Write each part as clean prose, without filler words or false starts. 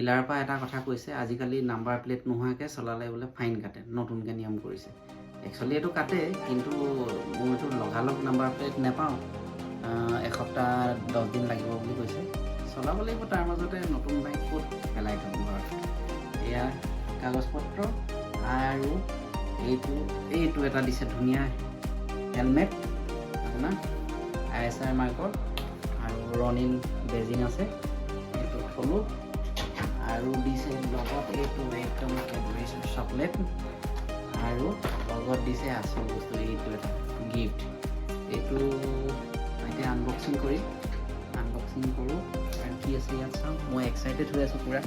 ডিলাৰৰ পৰা এটা কথা কৈছে, আজিকালি নাম্বাৰ প্লেট নোহোৱাকৈ চলালে বোলে ফাইন কাটে, নতুনকৈ নিয়ম কৰিছে। একচুৱেলি এইটো কাটে, কিন্তু মোৰতো লগালগ নাম্বাৰ প্লেট নাপাওঁ, এসপ্তাহ 10 দিন লাগিব বুলি কৈছে। চলাব লাগিব, তাৰ মাজতে নতুন বাইক ক'ত পেলাই থ'ম ঘৰত। এয়া কাগজ পত্ৰ আৰু এইটো এটা দিছে ধুনীয়া হেলমেট আপোনাৰ ISR মাৰ্কৰ, আৰু ৰনিন বেজিং আছে, এইটো থলোঁ। আৰু দিছে লগত এইটো একদম ফেভৰেট চকলেট, আৰু লগত দিছে আচল বস্তু এইটো এটা গিফ্ট। এইটো এতিয়া আনবক্সিং কৰোঁ আৰু কি আছে ইয়াত চাওঁ। মই এক্সাইটেড হৈ আছোঁ পূৰা।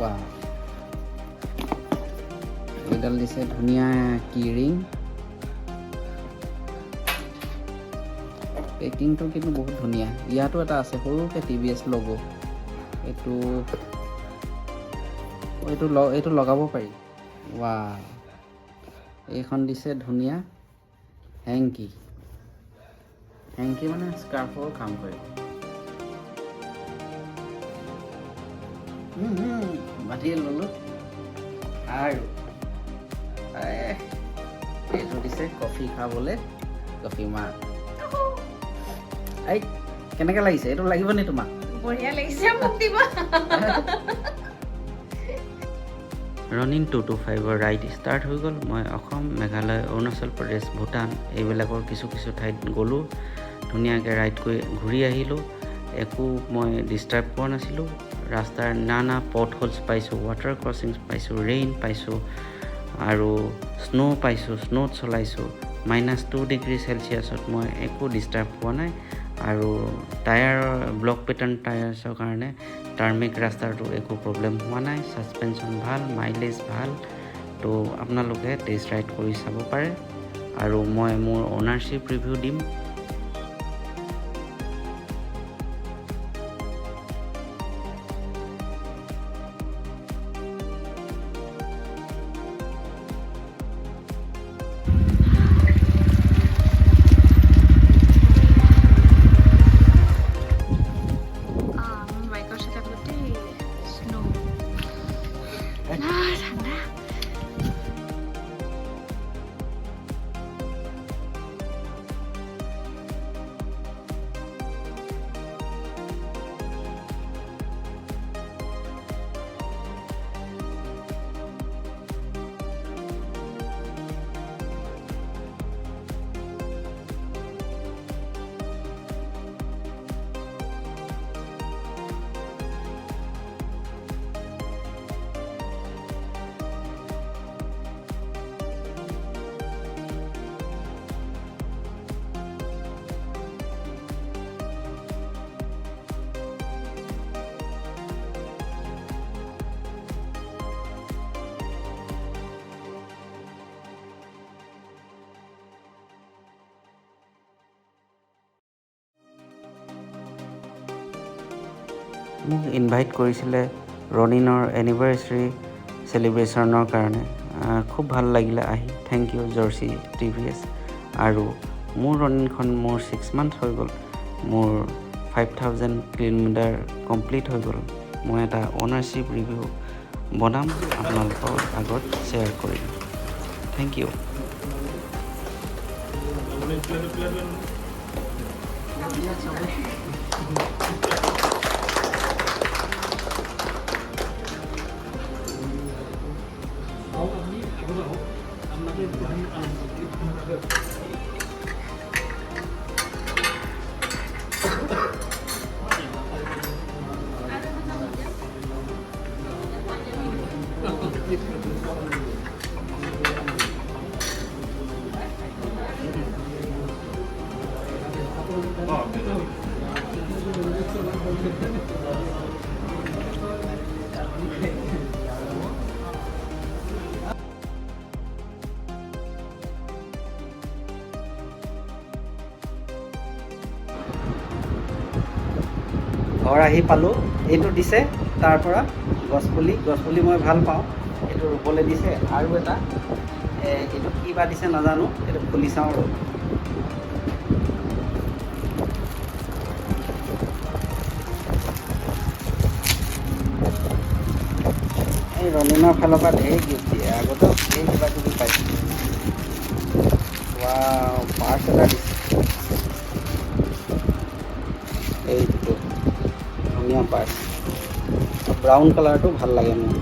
ৱাও, এইডাল দিছে ধুনীয়া কিৰিং। পেকিংটো কিন্তু বহুত ধুনীয়া। ইয়াতো এটা আছে সৰুকৈ TVS লগ'। এইটো লগাব পাৰি। ৱাও, এইখন দিছে ধুনীয়া হেংকি মানে স্কাৰ্ফৰ কাম কৰে। বাতি ল'লোঁ। আৰু এইটো দিছে কফি খাবলৈ, কফি মাৰ। এই কেনেকৈ লাগিছে? এইটো লাগিব নি তোমাক? বঢ়িয়া লাগিছে, মোক দিব। ৰনিন 225ৰ ৰাইড ষ্টাৰ্ট হৈ গ'ল। মই অসম, মেঘালয়, অৰুণাচল প্ৰদেশ, ভূটান এইবিলাকৰ কিছু ঠাইত গ'লোঁ। ধুনীয়াকৈ ৰাইড কৰি ঘূৰি আহিলোঁ। একো মই ডিষ্টাৰ্ব পোৱা নাছিলোঁ। ৰাস্তাৰ নানা পথ হোলছ পাইছোঁ, ৱাটাৰ ক্ৰছিংছ পাইছোঁ, ৰেইন পাইছোঁ, আৰু স্ন' পাইছোঁ। স্ন'ত চলাইছোঁ। -2 ডিগ্ৰী চেলচিয়াছত মই একো ডিষ্টাৰ্ব পোৱা নাই। আৰু টায়াৰৰ ব্লক পেটাৰ্ণ টায়াৰ্ছৰ কাৰণে টাৰ্মেক ৰাস্তাটো একো প্ৰব্লেম হোৱা নাই। ছাছপেনশ্যন ভাল, মাইলেজ ভাল। তো আপোনালোকে টেষ্ট ৰাইড কৰি চাব পাৰে, আৰু মই মোৰ অ'নাৰশ্বিপ ৰিভিউ দিম। বাইকৰ সাথে গোটেই স্নো। ঠাণ্ডা। মোক ইনভাইট কৰিছিলে ৰনিনৰ এনিভাৰ্চাৰী চেলিব্ৰেশ্যনৰ কাৰণে। খুব ভাল লাগিলে আহি। থেংক ইউ জাৰ্চি TVS। আৰু মোৰ ৰনিনখন 6 মান্থ হৈ গ'ল। মোৰ 5000 কিলোমিটাৰ কমপ্লিট হৈ গ'ল। মই এটা অ'নাৰশ্বিপ ৰিভিউ বনাম, আপোনালোকৰ আগত শ্বেয়াৰ কৰিম। Thank you. ঘৰ আহি পালোঁ। এইটো দিছে তাৰ পৰা গছপুলি মই ভাল পাওঁ, এইটো ৰুবলৈ দিছে। আৰু এটা এইটো কি বা দিছে নাজানো, এইটো খুলি চাওঁ আৰু। এই ৰনিনৰ ফালৰ পৰা ঢেৰ গিফ্ট দিয়ে, আগতেও ঢেৰ কিবা কিবি পাইছোঁ। পাৰ্চ এটা দিছে, এইটো ধুনীয়া পাৰ্চ, ব্ৰাউন কালাৰটো ভাল লাগে মোৰ।